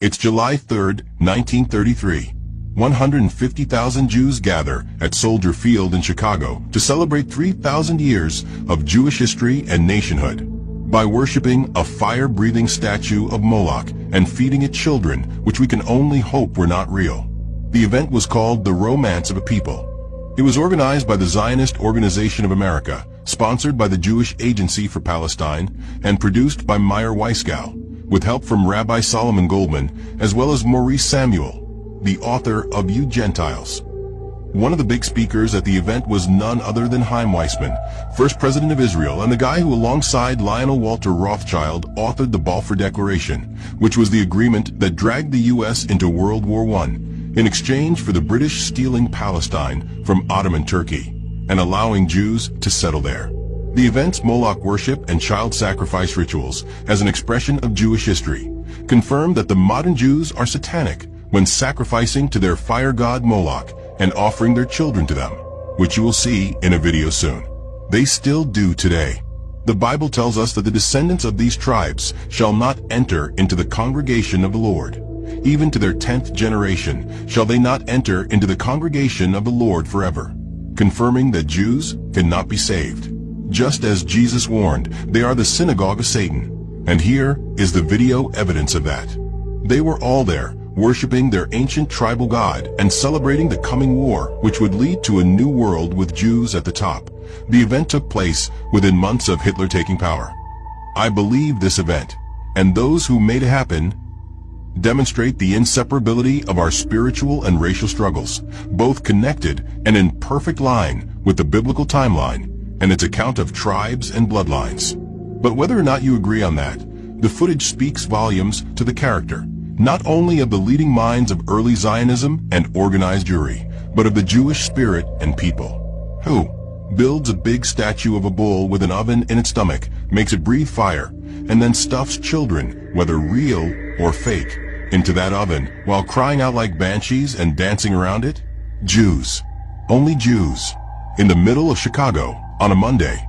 It's July 3, 1933. 150,000 Jews gather at Soldier Field in Chicago to celebrate 3,000 years of Jewish history and nationhood by worshiping a fire-breathing statue of Moloch and feeding it children, which we can only hope were not real. The event was called the Romance of a People. It was organized by the Zionist Organization of America, sponsored by the Jewish Agency for Palestine, and produced by Meyer Weisgau, with help from Rabbi Solomon Goldman, as well as Maurice Samuel, the author of You Gentiles. One of the big speakers at the event was none other than Chaim Weizmann, first president of Israel, and the guy who alongside Lionel Walter Rothschild authored the Balfour Declaration, which was the agreement that dragged the U.S. into World War I in exchange for the British stealing Palestine from Ottoman Turkey and allowing Jews to settle there. The event's Moloch worship and child sacrifice rituals, as an expression of Jewish history, confirm that the modern Jews are satanic when sacrificing to their fire god Moloch and offering their children to them, which you will see in a video soon. They still do today. The Bible tells us that the descendants of these tribes shall not enter into the congregation of the Lord. Even to their 10th generation shall they not enter into the congregation of the Lord forever, confirming that Jews cannot be saved. Just as Jesus warned, they are the synagogue of Satan. And here is the video evidence of that. They were all there, worshiping their ancient tribal god and celebrating the coming war, which would lead to a new world with Jews at the top. The event took place within months of Hitler taking power. I believe this event, and those who made it happen, demonstrate the inseparability of our spiritual and racial struggles, both connected and in perfect line with the biblical timeline and its account of tribes and bloodlines. But whether or not you agree on that, the footage speaks volumes to the character, not only of the leading minds of early Zionism and organized Jewry, but of the Jewish spirit and people. Who builds a big statue of a bull with an oven in its stomach, makes it breathe fire, and then stuffs children, whether real or fake, into that oven while crying out like banshees and dancing around it? Jews. Only Jews. In the middle of Chicago, on a Monday,